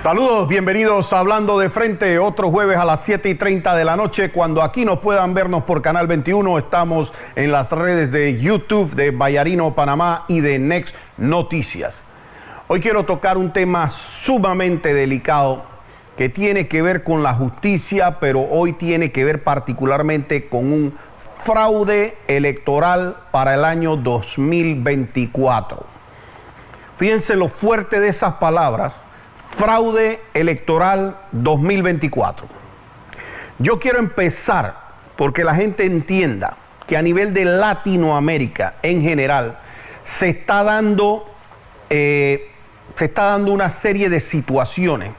Saludos, bienvenidos a Hablando de Frente, otro jueves a las 7:30 de la noche. Cuando aquí nos puedan vernos por Canal 21, estamos en las redes de YouTube de Vallarino Panamá y de Next Noticias. Hoy quiero tocar un tema sumamente delicado que tiene que ver con la justicia, pero hoy tiene que ver particularmente con un fraude electoral para el año 2024. Fíjense lo fuerte de esas palabras. Fraude electoral 2024. Yo quiero empezar porque la gente entienda que a nivel de Latinoamérica en general se está dando una serie de situaciones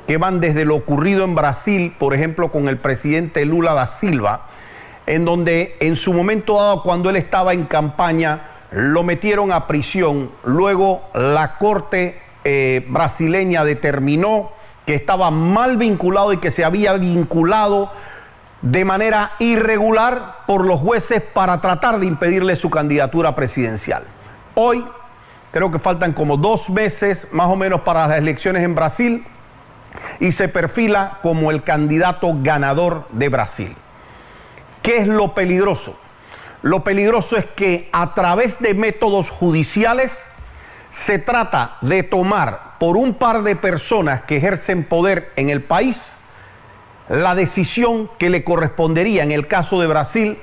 que van desde lo ocurrido en Brasil, por ejemplo, con el presidente Lula da Silva, en donde en su momento dado, cuando él estaba en campaña, lo metieron a prisión. Luego la Corte brasileña determinó que estaba mal vinculado y que se había vinculado de manera irregular por los jueces para tratar de impedirle su candidatura presidencial. Hoy, creo que faltan como 2 meses más o menos para las elecciones en Brasil y se perfila como el candidato ganador de Brasil. ¿Qué es lo peligroso? Lo peligroso es que a través de métodos judiciales se trata de tomar por un par de personas que ejercen poder en el país la decisión que le correspondería, en el caso de Brasil,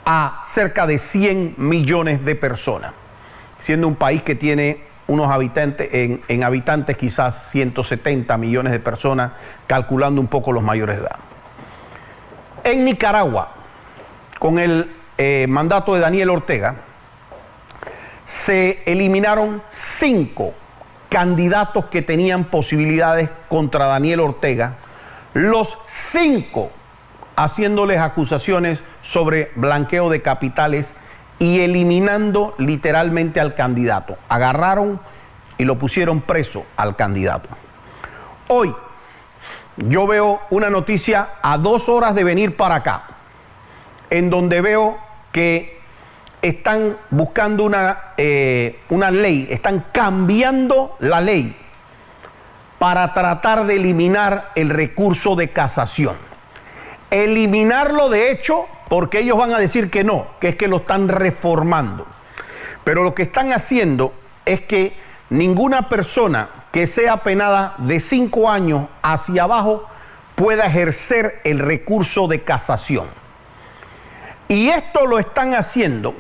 a cerca de 100 millones de personas, siendo un país que tiene unos habitantes, en habitantes quizás 170 millones de personas, calculando un poco los mayores de edad. En Nicaragua, con el mandato de Daniel Ortega, se eliminaron 5 candidatos que tenían posibilidades contra Daniel Ortega, los 5 haciéndoles acusaciones sobre blanqueo de capitales y eliminando literalmente al candidato. Agarraron y lo pusieron preso al candidato. Hoy yo veo una noticia a 2 horas de venir para acá, en donde veo que están buscando una ley, están cambiando la ley para tratar de eliminar el recurso de casación. Eliminarlo de hecho, porque ellos van a decir que no, que es que lo están reformando. Pero lo que están haciendo es que ninguna persona que sea penada de 5 años hacia abajo pueda ejercer el recurso de casación. Y esto lo están haciendo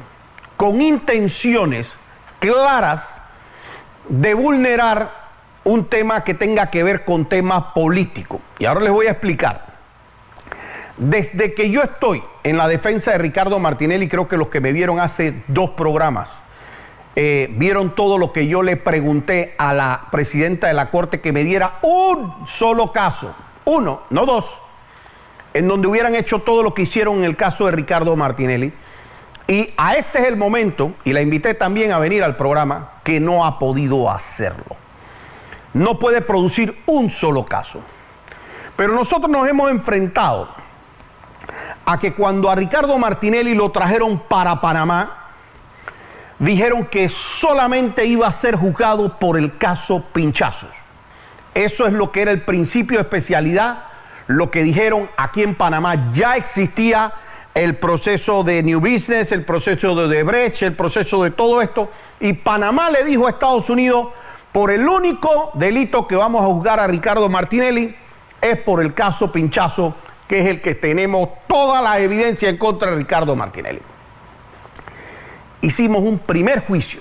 con intenciones claras de vulnerar un tema que tenga que ver con temas políticos. Y ahora les voy a explicar. Desde que yo estoy en la defensa de Ricardo Martinelli, creo que los que me vieron hace 2 programas, vieron todo lo que yo le pregunté a la presidenta de la Corte, que me diera un solo caso, 1, no 2, en donde hubieran hecho todo lo que hicieron en el caso de Ricardo Martinelli. Y a este es el momento, y la invité también a venir al programa, que no ha podido hacerlo. No puede producir un solo caso. Pero nosotros nos hemos enfrentado a que cuando a Ricardo Martinelli lo trajeron para Panamá, dijeron que solamente iba a ser juzgado por el caso Pinchazos. Eso es lo que era el principio de especialidad, lo que dijeron aquí en Panamá. Ya existía el proceso de New Business, el proceso de Odebrecht, el proceso de todo esto. Y Panamá le dijo a Estados Unidos, por el único delito que vamos a juzgar a Ricardo Martinelli es por el caso Pinchazo, que es el que tenemos toda la evidencia en contra de Ricardo Martinelli. Hicimos un primer juicio.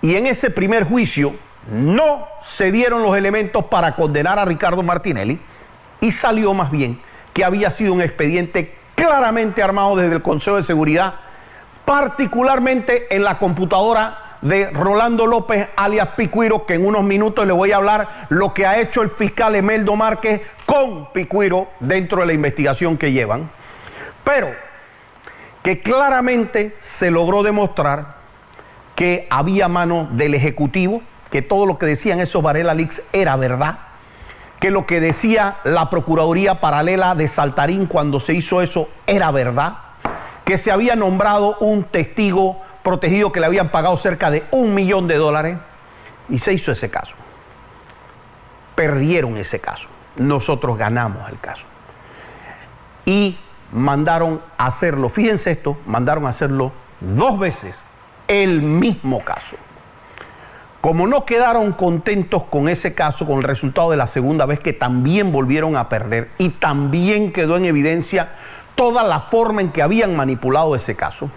Y en ese primer juicio no se dieron los elementos para condenar a Ricardo Martinelli y salió más bien que había sido un expediente claramente armado desde el Consejo de Seguridad, particularmente en la computadora de Rolando López, alias Picuiro, que en unos minutos le voy a hablar lo que ha hecho el fiscal Emeldo Márquez con Picuiro dentro de la investigación que llevan, pero que claramente se logró demostrar que había mano del Ejecutivo, que todo lo que decían esos Varela Leaks era verdad, que lo que decía la Procuraduría Paralela de Saltarín cuando se hizo eso era verdad, que se había nombrado un testigo protegido que le habían pagado cerca de $1 millón y se hizo ese caso. perdieron ese caso. Nosotros ganamos el caso. Y mandaron a hacerlo, fíjense esto, mandaron a hacerlo 2 veces el mismo caso. Como no quedaron contentos con ese caso, con el resultado de la segunda vez, que también volvieron a perder y también quedó en evidencia toda la forma en que habían manipulado ese caso,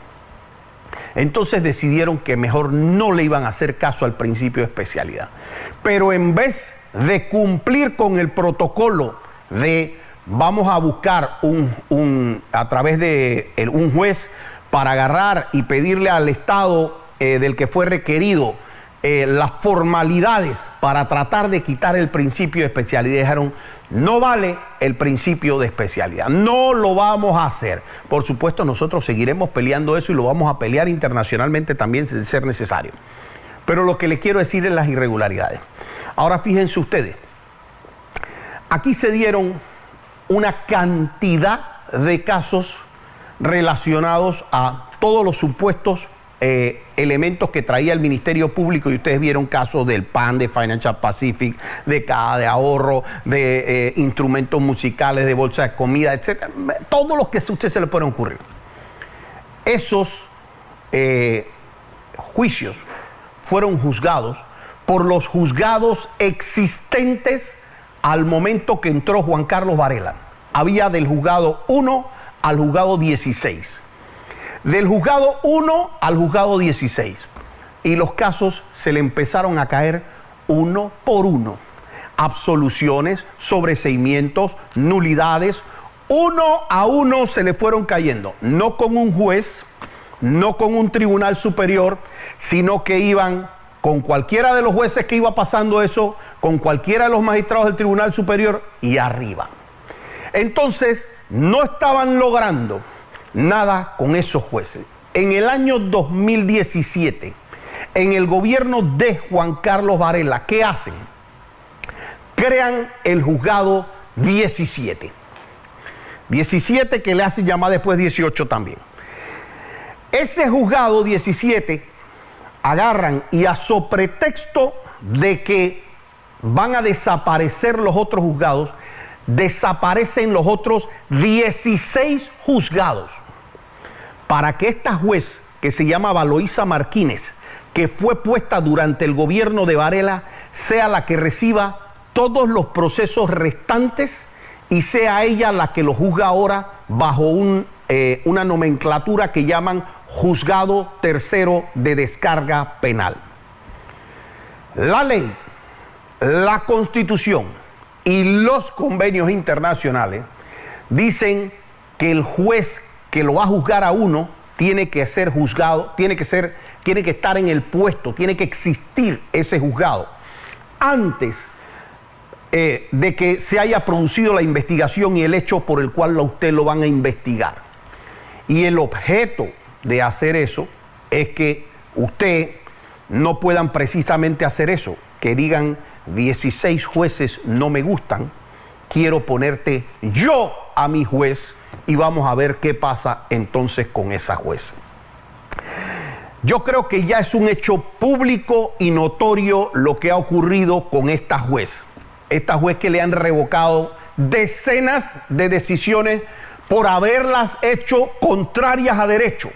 entonces decidieron que mejor no le iban a hacer caso al principio de especialidad. Pero en vez de cumplir con el protocolo de vamos a buscar a través de un juez para agarrar y pedirle al Estado del que fue requerido las formalidades para tratar de quitar el principio de especialidad, dijeron, no vale el principio de especialidad, no lo vamos a hacer. Por supuesto, nosotros seguiremos peleando eso y lo vamos a pelear internacionalmente también de ser necesario. Pero lo que les quiero decir es las irregularidades. Ahora fíjense ustedes, aquí se dieron una cantidad de casos relacionados a todos los supuestos elementos que traía el Ministerio Público, y ustedes vieron casos del PAN, de Financial Pacific, de Caja de Ahorro, de instrumentos musicales, de bolsa de comida, etc. Todo lo que a usted se le puede ocurrir. Esos juicios fueron juzgados por los juzgados existentes al momento que entró Juan Carlos Varela. Había del juzgado 1 al juzgado 16. Del juzgado 1 al juzgado 16. Y los casos se le empezaron a caer uno por uno. Absoluciones, sobreseimientos, nulidades, uno a uno se le fueron cayendo. No con un juez, no con un tribunal superior, sino que iban con cualquiera de los jueces que iba pasando eso, con cualquiera de los magistrados del tribunal superior y arriba. Entonces, no estaban logrando nada con esos jueces. En el año 2017, en el gobierno de Juan Carlos Varela, ¿qué hacen? Crean el juzgado 17. 17 que le hacen llamar después 18 también. Ese juzgado 17 agarran y a pretexto de que van a desaparecer los otros juzgados, desaparecen los otros 16 juzgados para que esta juez, que se llama Valoisa Martínez, que fue puesta durante el gobierno de Varela, sea la que reciba todos los procesos restantes y sea ella la que lo juzga ahora bajo una nomenclatura que llaman Juzgado Tercero de Descarga Penal. La ley, la Constitución y los convenios internacionales dicen que el juez que lo va a juzgar a uno tiene que ser juzgado, tiene que estar en el puesto, tiene que existir ese juzgado antes de que se haya producido la investigación y el hecho por el cual a usted lo van a investigar. Y el objeto de hacer eso es que usted no puedan precisamente hacer eso, que digan 16 jueces no me gustan, quiero ponerte yo a mi juez y vamos a ver qué pasa entonces con esa juez. Yo creo que ya es un hecho público y notorio lo que ha ocurrido con esta juez. Esta juez que le han revocado decenas de decisiones por haberlas hecho contrarias a derecho.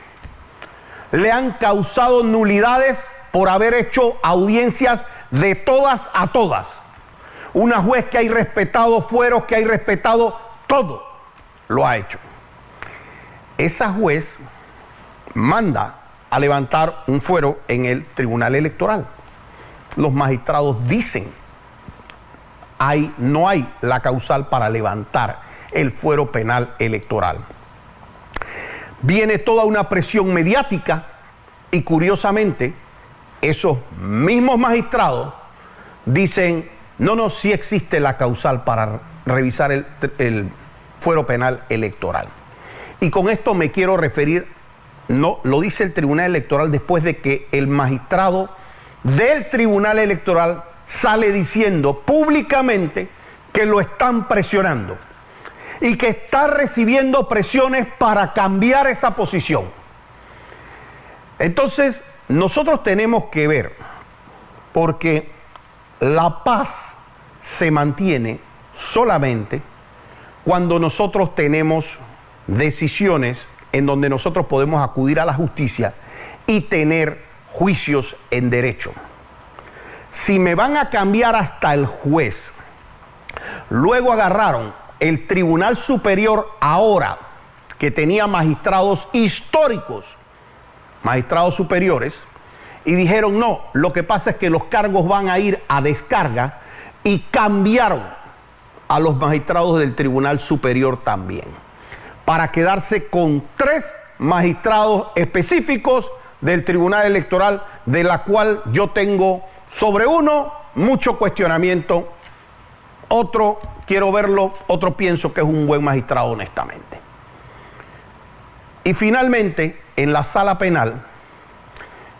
Le han causado nulidades por haber hecho audiencias de todas a todas. Una juez que ha respetado fueros, que ha respetado todo, lo ha hecho. Esa juez manda a levantar un fuero en el Tribunal Electoral. Los magistrados dicen, no hay la causal para levantar el fuero penal electoral. Viene toda una presión mediática y curiosamente esos mismos magistrados dicen, no, sí existe la causal para revisar el fuero penal electoral. Y con esto me quiero referir, no, lo dice el Tribunal Electoral después de que el magistrado del Tribunal Electoral sale diciendo públicamente que lo están presionando y que está recibiendo presiones para cambiar esa posición. Entonces, nosotros tenemos que ver, porque la paz se mantiene solamente cuando nosotros tenemos decisiones en donde nosotros podemos acudir a la justicia y tener juicios en derecho. Si me van a cambiar hasta el juez, luego agarraron el Tribunal Superior ahora, que tenía magistrados históricos, magistrados superiores, y dijeron no, lo que pasa es que los cargos van a ir a descarga, y cambiaron a los magistrados del Tribunal Superior también, para quedarse con 3 magistrados específicos del Tribunal Electoral, de la cual yo tengo sobre uno mucho cuestionamiento, otro quiero verlo, otro pienso que es un buen magistrado honestamente. Y finalmente, en la sala penal,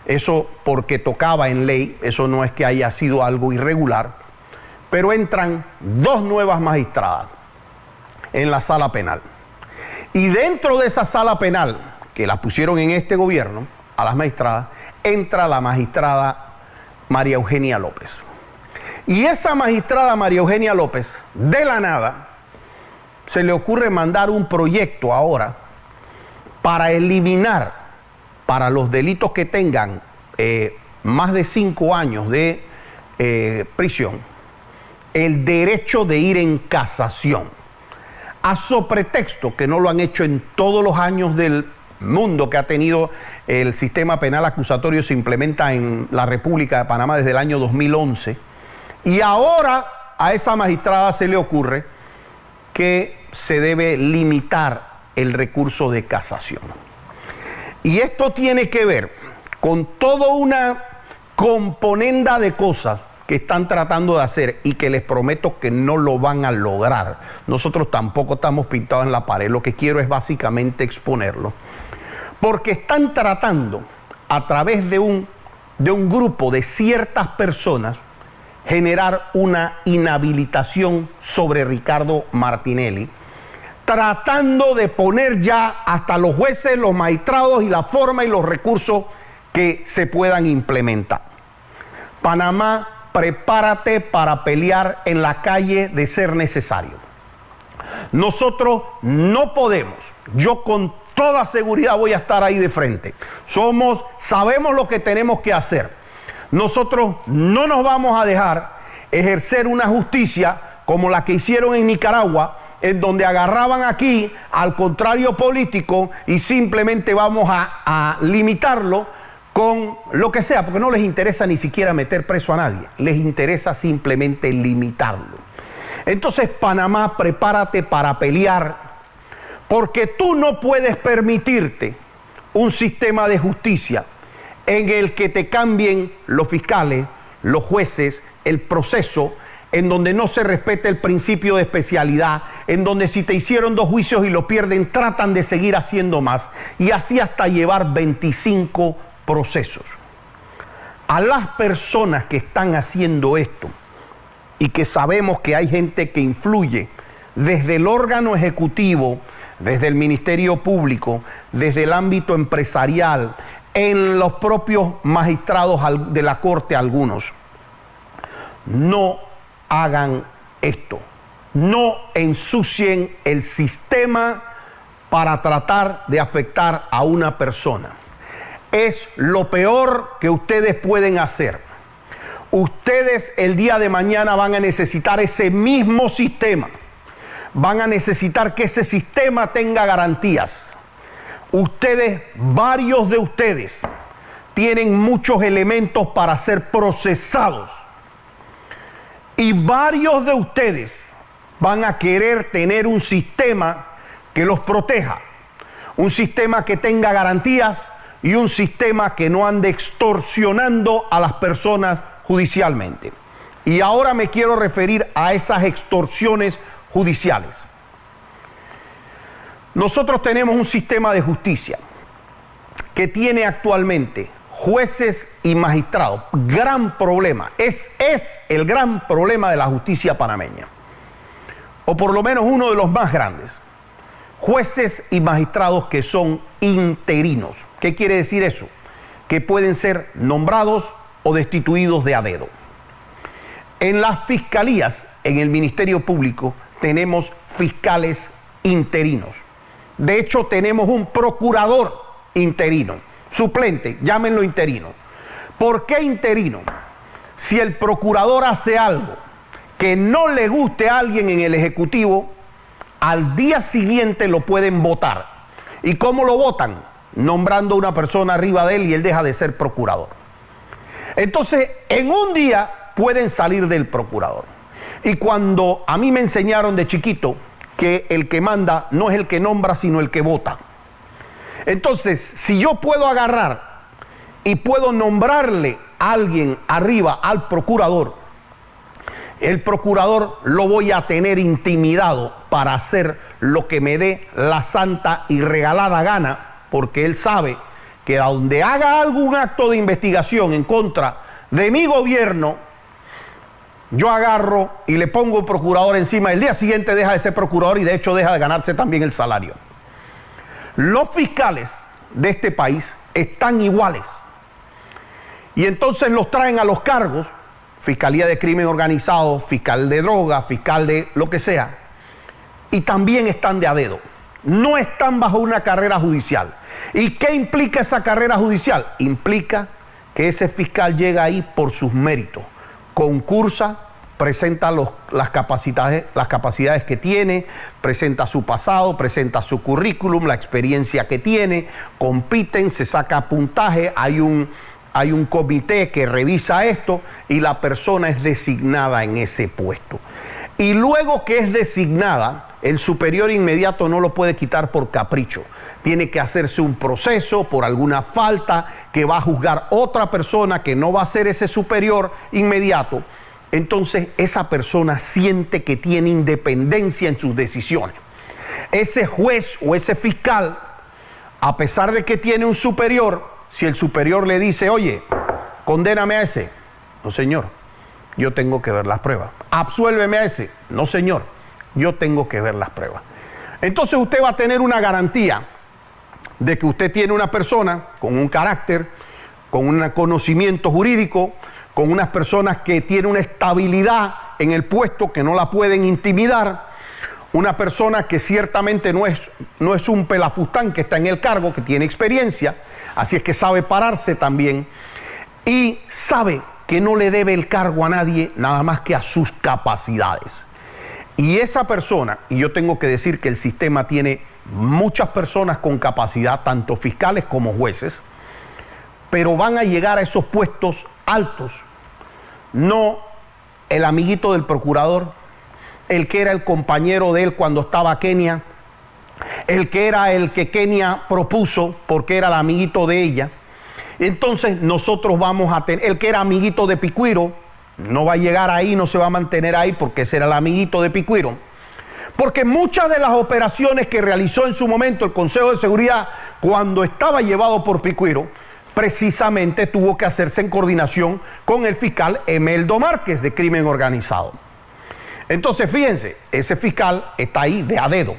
eso porque tocaba en ley, eso no es que haya sido algo irregular, pero entran 2 nuevas magistradas en la sala penal. Y dentro de esa sala penal, que la pusieron en este gobierno, a las magistradas, entra la magistrada María Eugenia López. Y esa magistrada María Eugenia López, de la nada, se le ocurre mandar un proyecto ahora para eliminar, para los delitos que tengan más de 5 años de prisión, el derecho de ir en casación, a pretexto que no lo han hecho en todos los años del mundo que ha tenido el sistema penal acusatorio. Se implementa en la República de Panamá desde el año 2011, y ahora a esa magistrada se le ocurre que se debe limitar el recurso de casación. Y esto tiene que ver con toda una componenda de cosas que están tratando de hacer y que les prometo que no lo van a lograr. Nosotros tampoco estamos pintados en la pared, lo que quiero es básicamente exponerlo. Porque están tratando, a través de un grupo de ciertas personas, generar una inhabilitación sobre Ricardo Martinelli, tratando de poner ya hasta los jueces, los magistrados y la forma y los recursos que se puedan implementar. Panamá, prepárate para pelear en la calle de ser necesario. Nosotros no podemos, yo con toda seguridad voy a estar ahí de frente. Sabemos lo que tenemos que hacer. Nosotros no nos vamos a dejar ejercer una justicia como la que hicieron en Nicaragua, en donde agarraban aquí al contrario político y simplemente vamos a limitarlo con lo que sea, porque no les interesa ni siquiera meter preso a nadie, les interesa simplemente limitarlo. Entonces, Panamá, prepárate para pelear, porque tú no puedes permitirte un sistema de justicia en el que te cambien los fiscales, los jueces, el proceso, en donde no se respete el principio de especialidad, en donde si te hicieron 2 juicios y lo pierden, tratan de seguir haciendo más, y así hasta llevar 25 procesos. A las personas que están haciendo esto, y que sabemos que hay gente que influye desde el órgano ejecutivo, desde el Ministerio Público, desde el ámbito empresarial, en los propios magistrados de la Corte algunos, no hagan esto, no ensucien el sistema para tratar de afectar a una persona. Es lo peor que ustedes pueden hacer. Ustedes el día de mañana van a necesitar ese mismo sistema, van a necesitar que ese sistema tenga garantías. Ustedes, varios de ustedes, tienen muchos elementos para ser procesados. Y varios de ustedes van a querer tener un sistema que los proteja, un sistema que tenga garantías y un sistema que no ande extorsionando a las personas judicialmente. Y ahora me quiero referir a esas extorsiones judiciales. Nosotros tenemos un sistema de justicia que tiene actualmente jueces y magistrados. Gran problema, es el gran problema de la justicia panameña, o por lo menos uno de los más grandes. Jueces y magistrados que son interinos. ¿Qué quiere decir eso? Que pueden ser nombrados o destituidos de a dedo. En las fiscalías, en el Ministerio Público tenemos fiscales interinos. De hecho, tenemos un procurador interino, suplente, llámenlo interino. ¿Por qué interino? Si el procurador hace algo que no le guste a alguien en el Ejecutivo, al día siguiente lo pueden votar. ¿Y cómo lo votan? Nombrando una persona arriba de él y él deja de ser procurador. Entonces, en un día pueden salir del procurador. Y cuando a mí me enseñaron de chiquito que el que manda no es el que nombra, sino el que vota. Entonces, si yo puedo agarrar y puedo nombrarle a alguien arriba al procurador, el procurador lo voy a tener intimidado para hacer lo que me dé la santa y regalada gana, porque él sabe que a donde haga algún acto de investigación en contra de mi gobierno, yo agarro y le pongo un procurador encima. El día siguiente deja de ser procurador y de hecho deja de ganarse también el salario. Los fiscales de este país están iguales. Y entonces los traen a los cargos, Fiscalía de Crimen Organizado, fiscal de droga, fiscal de lo que sea, y también están de a dedo. No están bajo una carrera judicial. ¿Y qué implica esa carrera judicial? Implica que ese fiscal llega ahí por sus méritos, concursa, presenta las capacidades que tiene, presenta su pasado, presenta su currículum, la experiencia que tiene, compiten, se saca puntaje, hay un comité que revisa esto y la persona es designada en ese puesto. Y luego que es designada, el superior inmediato no lo puede quitar por capricho. Tiene que hacerse un proceso por alguna falta que va a juzgar otra persona que no va a ser ese superior inmediato. Entonces esa persona siente que tiene independencia en sus decisiones. Ese juez o ese fiscal, a pesar de que tiene un superior, si el superior le dice, oye, condéname a ese, no señor, yo tengo que ver las pruebas. Absuélveme a ese, no señor, yo tengo que ver las pruebas. Entonces usted va a tener una garantía de que usted tiene una persona con un carácter, con un conocimiento jurídico, con unas personas que tienen una estabilidad en el puesto que no la pueden intimidar, una persona que ciertamente no es un pelafustán que está en el cargo, que tiene experiencia, así es que sabe pararse también y sabe que no le debe el cargo a nadie nada más que a sus capacidades. Y esa persona, y yo tengo que decir que el sistema tiene muchas personas con capacidad, tanto fiscales como jueces, pero van a llegar a esos puestos altos, no el amiguito del procurador, el que era el compañero de él cuando estaba Kenia, el que era el que Kenia propuso porque era el amiguito de ella. Entonces nosotros vamos a tener, el que era amiguito de Picuiro, no va a llegar ahí, no se va a mantener ahí porque ese era el amiguito de Picuiro. Porque muchas de las operaciones que realizó en su momento el Consejo de Seguridad cuando estaba llevado por Picuiro, precisamente tuvo que hacerse en coordinación con el fiscal Emeldo Márquez de Crimen Organizado. Entonces fíjense, ese fiscal está ahí de a dedo.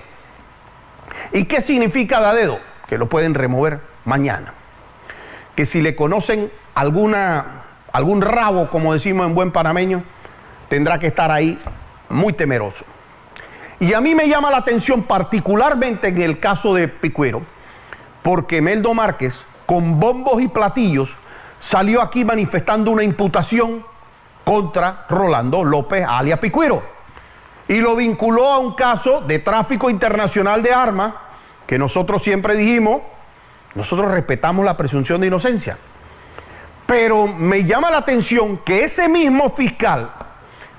¿Y qué significa de a dedo? Que lo pueden remover mañana. Que si le conocen algún rabo, como decimos en buen panameño, tendrá que estar ahí muy temeroso. Y a mí me llama la atención particularmente en el caso de Picuiro, porque Emeldo Márquez, con bombos y platillos, salió aquí manifestando una imputación contra Rolando López, alias Picuiro, y lo vinculó a un caso de tráfico internacional de armas, que nosotros siempre dijimos, nosotros respetamos la presunción de inocencia. Pero me llama la atención que ese mismo fiscal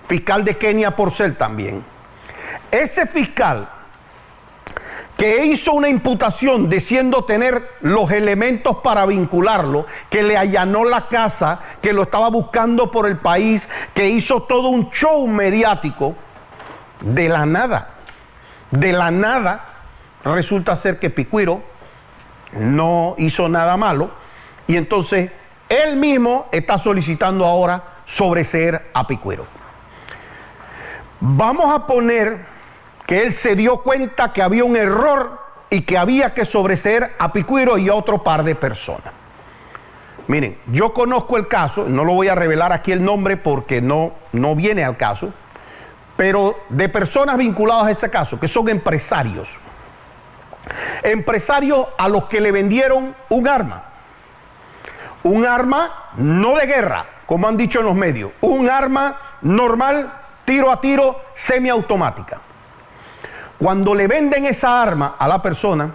de Kenia Porcel también, ese fiscal que hizo una imputación diciendo tener los elementos para vincularlo, que le allanó la casa, que lo estaba buscando por el país, que hizo todo un show mediático, de la nada, resulta ser que Picuiro no hizo nada malo y entonces él mismo está solicitando ahora sobreseer a Picuiro. Vamos a poner que él se dio cuenta que había un error y que había que sobreseer a Picuiro y a otro par de personas. Miren, yo conozco el caso, no lo voy a revelar aquí el nombre porque no viene al caso, pero de personas vinculadas a ese caso, que son empresarios. Empresarios a los que le vendieron un arma. Un arma no de guerra, como han dicho en los medios. Un arma normal, tiro a tiro, semiautomática. Cuando le venden esa arma a la persona,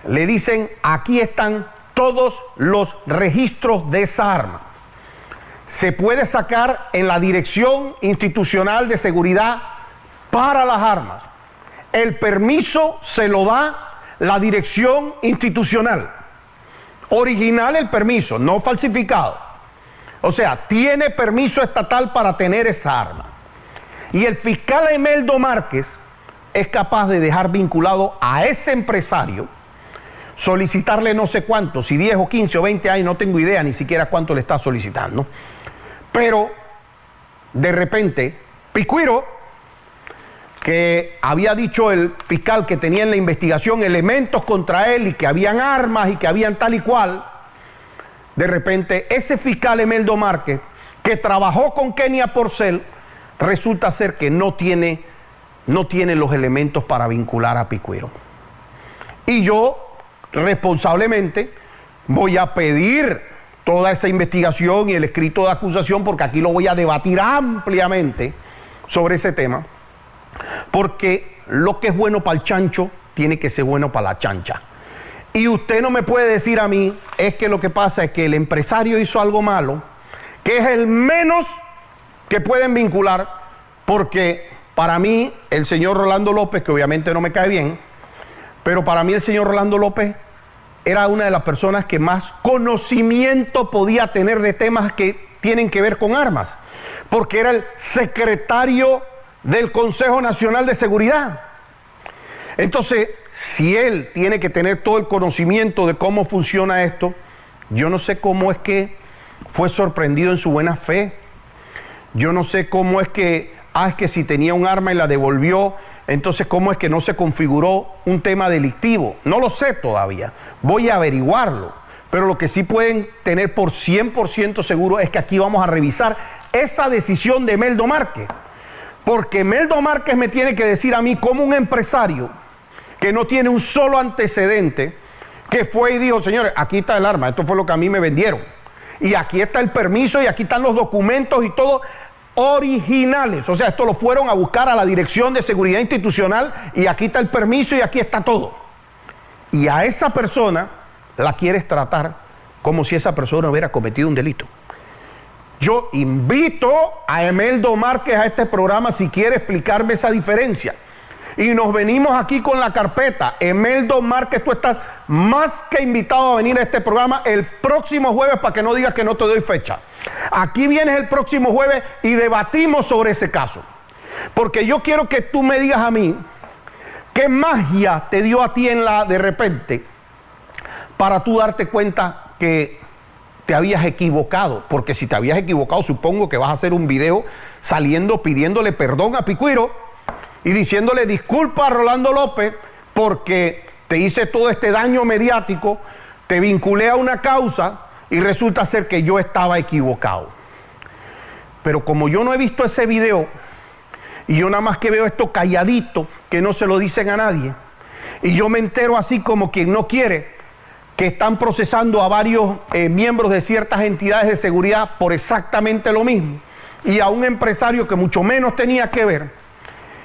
le dicen, aquí están todos los registros de esa arma. Se puede sacar en la Dirección Institucional de Seguridad para las Armas. El permiso se lo da la Dirección Institucional. Original el permiso, no falsificado. O sea, tiene permiso estatal para tener esa arma. Y el fiscal Emeldo Márquez es capaz de dejar vinculado a ese empresario, solicitarle no sé cuánto, si 10 o 15 o 20 años, no tengo idea ni siquiera cuánto le está solicitando. Pero de repente, Picuiro, que había dicho el fiscal que tenía en la investigación elementos contra él y que habían armas y que habían tal y cual, de repente ese fiscal Emeldo Márquez, que trabajó con Kenia Porcel, resulta ser que no tiene los elementos para vincular a Picuiro. Y yo, responsablemente, voy a pedir toda esa investigación y el escrito de acusación, porque aquí lo voy a debatir ampliamente sobre ese tema, porque lo que es bueno para el chancho tiene que ser bueno para la chancha. Y usted no me puede decir a mí, es que lo que pasa es que el empresario hizo algo malo, que es el menos que pueden vincular, porque para mí el señor Rolando López, que obviamente no me cae bien, pero para mí el señor Rolando López era una de las personas que más conocimiento podía tener de temas que tienen que ver con armas, porque era el secretario del Consejo Nacional de Seguridad. Entonces, si él tiene que tener todo el conocimiento de cómo funciona esto, yo no sé cómo es que fue sorprendido en su buena fe. Yo no sé cómo es que, es que si tenía un arma y la devolvió, entonces cómo es que no se configuró un tema delictivo. No lo sé todavía. Voy a averiguarlo, pero lo que sí pueden tener por 100% seguro es que aquí vamos a revisar esa decisión de Emeldo Márquez, porque Emeldo Márquez me tiene que decir a mí como un empresario que no tiene un solo antecedente, que fue y dijo, señores, aquí está el arma, esto fue lo que a mí me vendieron, y aquí está el permiso y aquí están los documentos y todo originales. O sea, esto lo fueron a buscar a la Dirección de Seguridad Institucional y aquí está el permiso y aquí está todo. Y a esa persona la quieres tratar como si esa persona hubiera cometido un delito. Yo invito a Emeldo Márquez a este programa si quiere explicarme esa diferencia. Y nos venimos aquí con la carpeta. Emeldo Márquez, tú estás más que invitado a venir a este programa el próximo jueves, para que no digas que no te doy fecha. Aquí vienes el próximo jueves y debatimos sobre ese caso. Porque yo quiero que tú me digas a mí, ¿qué magia te dio a ti de repente para tú darte cuenta que te habías equivocado? Porque si te habías equivocado, supongo que vas a hacer un video saliendo pidiéndole perdón a Picuiro y diciéndole disculpa a Rolando López porque te hice todo este daño mediático, te vinculé a una causa y resulta ser que yo estaba equivocado. Pero como yo no he visto ese video y yo nada más que veo esto calladito, que no se lo dicen a nadie, y yo me entero así como quien no quiere, que están procesando a varios miembros de ciertas entidades de seguridad por exactamente lo mismo, y a un empresario que mucho menos tenía que ver,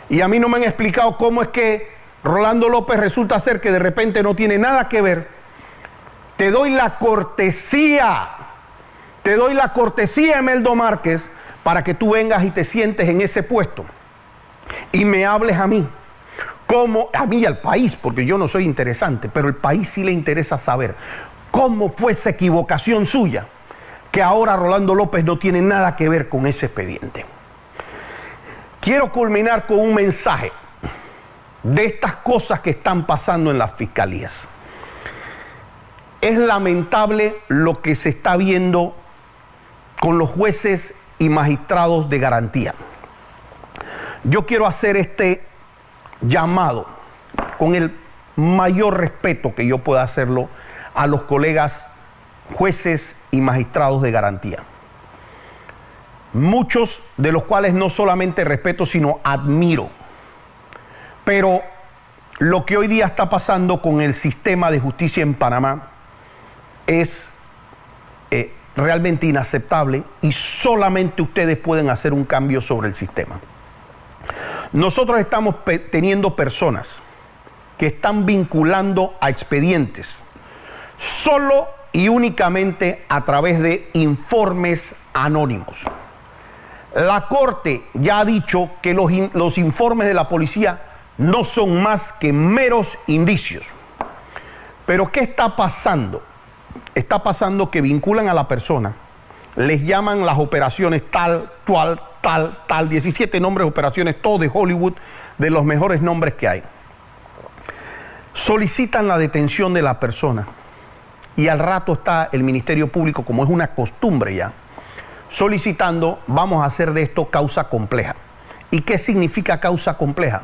y a mí no me han explicado cómo es que Rolando López resulta ser que de repente no tiene nada que ver. Te doy la cortesía, Emeldo Márquez, para que tú vengas y te sientes en ese puesto y me hables a mí, como a mí y al país, porque yo no soy interesante, pero el país sí le interesa saber cómo fue esa equivocación suya, que ahora Rolando López no tiene nada que ver con ese expediente. Quiero culminar con un mensaje de estas cosas que están pasando en las fiscalías. Es lamentable lo que se está viendo con los jueces y magistrados de garantía. Yo quiero hacer este llamado con el mayor respeto que yo pueda hacerlo a los colegas jueces y magistrados de garantía. muchos de los cuales no solamente respeto, sino admiro. Pero lo que hoy día está pasando con el sistema de justicia en Panamá es realmente inaceptable y solamente ustedes pueden hacer un cambio sobre el sistema. Nosotros estamos teniendo personas que están vinculando a expedientes solo y únicamente a través de informes anónimos. La Corte ya ha dicho que los informes de la policía no son más que meros indicios. Pero ¿qué está pasando? Está pasando que vinculan a la persona, les llaman las operaciones tal, 17 nombres de operaciones, todos de Hollywood, de los mejores nombres que hay. Solicitan la detención de la persona y al rato está el Ministerio Público, como es una costumbre ya, solicitando, vamos a hacer de esto causa compleja. ¿Y qué significa causa compleja?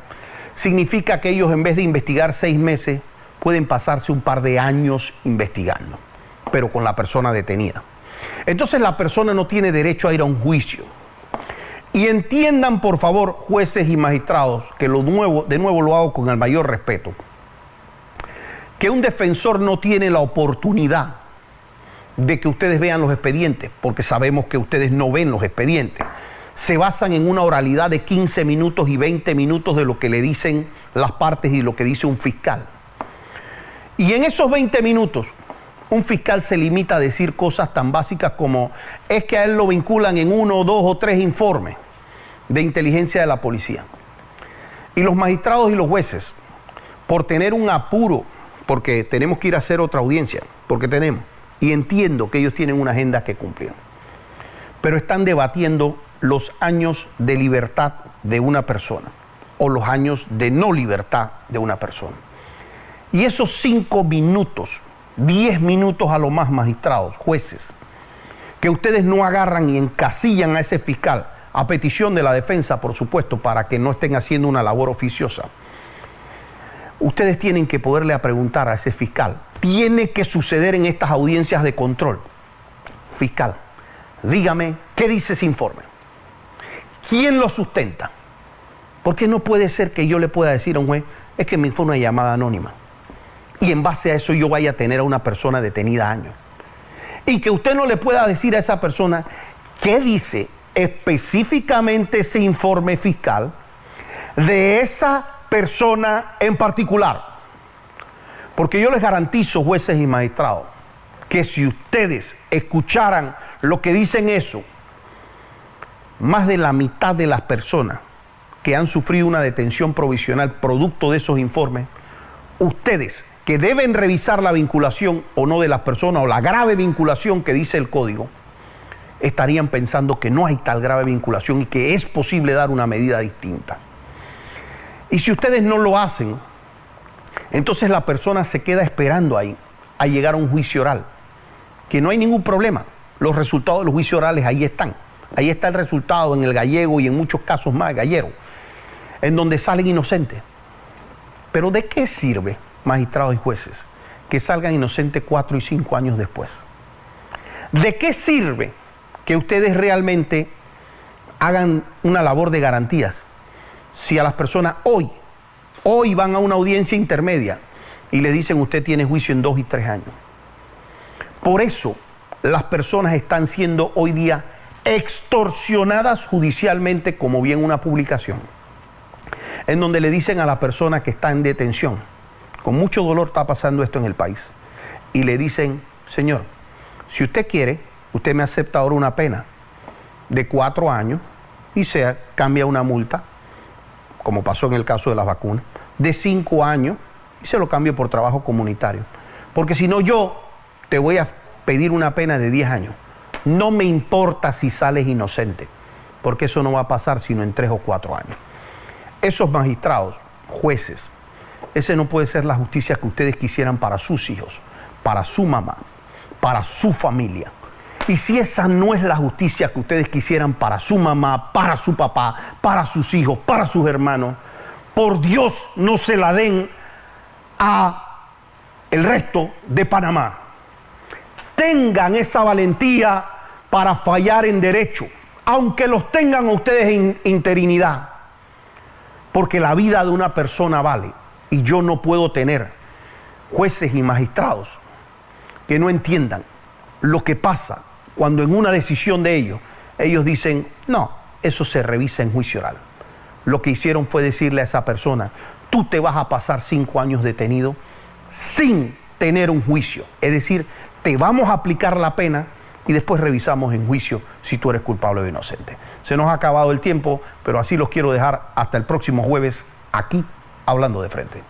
Significa que ellos, en vez de investigar 6 meses, pueden pasarse un par de años investigando, pero con la persona detenida. Entonces la persona no tiene derecho a ir a un juicio. Y entiendan, por favor, jueces y magistrados, que de nuevo lo hago con el mayor respeto, que un defensor no tiene la oportunidad de que ustedes vean los expedientes, porque sabemos que ustedes no ven los expedientes. Se basan en una oralidad de 15 minutos y 20 minutos de lo que le dicen las partes y lo que dice un fiscal. Y en esos 20 minutos, un fiscal se limita a decir cosas tan básicas como es que a él lo vinculan en 1, 2 o 3 informes de inteligencia de la policía. Y los magistrados y los jueces, por tener un apuro, porque tenemos que ir a hacer otra audiencia, porque tenemos, y entiendo que ellos tienen una agenda que cumplir, pero están debatiendo los años de libertad de una persona o los años de no libertad de una persona. Y esos 5 minutos, 10 minutos a lo más, magistrados, jueces, que ustedes no agarran y encasillan a ese fiscal, a petición de la defensa, por supuesto, para que no estén haciendo una labor oficiosa. Ustedes tienen que poderle preguntar a ese fiscal, tiene que suceder en estas audiencias de control. Fiscal, dígame, ¿qué dice ese informe? ¿Quién lo sustenta? Porque no puede ser que yo le pueda decir a un juez, es que me fue una llamada anónima. Y en base a eso yo vaya a tener a una persona detenida años. Y que usted no le pueda decir a esa persona qué dice específicamente ese informe fiscal de esa persona en particular. Porque yo les garantizo, jueces y magistrados, que si ustedes escucharan lo que dicen eso, más de la mitad de las personas que han sufrido una detención provisional producto de esos informes, ustedes que deben revisar la vinculación o no de las personas o la grave vinculación que dice el código, estarían pensando que no hay tal grave vinculación y que es posible dar una medida distinta. Y si ustedes no lo hacen, entonces la persona se queda esperando ahí a llegar a un juicio oral, que no hay ningún problema. Los resultados de los juicios orales ahí están. Ahí está el resultado en el gallego y en muchos casos más gallero, en donde salen inocentes. Pero ¿de qué sirve, magistrados y jueces, que salgan inocentes 4 y 5 años después? ¿De qué sirve que ustedes realmente hagan una labor de garantías si a las personas hoy van a una audiencia intermedia y le dicen usted tiene juicio en 2 y 3 años? Por eso las personas están siendo hoy día extorsionadas judicialmente, como bien una publicación, en donde le dicen a la persona que está en detención, con mucho dolor está pasando esto en el país, y le dicen, señor, si usted quiere, usted me acepta ahora una pena de 4 años y se cambia una multa, como pasó en el caso de las vacunas, de 5 años y se lo cambio por trabajo comunitario. Porque si no, yo te voy a pedir una pena de 10 años. No me importa si sales inocente, porque eso no va a pasar sino en 3 o 4 años. Esos magistrados, jueces, ese no puede ser la justicia que ustedes quisieran para sus hijos, para su mamá, para su familia. Y si esa no es la justicia que ustedes quisieran para su mamá, para su papá, para sus hijos, para sus hermanos, por Dios no se la den a el resto de Panamá. Tengan esa valentía para fallar en derecho, aunque los tengan ustedes en interinidad, porque la vida de una persona vale, y yo no puedo tener jueces y magistrados que no entiendan lo que pasa cuando en una decisión de ellos dicen, no, eso se revisa en juicio oral. Lo que hicieron fue decirle a esa persona, tú te vas a pasar 5 años detenido sin tener un juicio. Es decir, te vamos a aplicar la pena y después revisamos en juicio si tú eres culpable o inocente. Se nos ha acabado el tiempo, pero así los quiero dejar hasta el próximo jueves aquí, Hablando de Frente.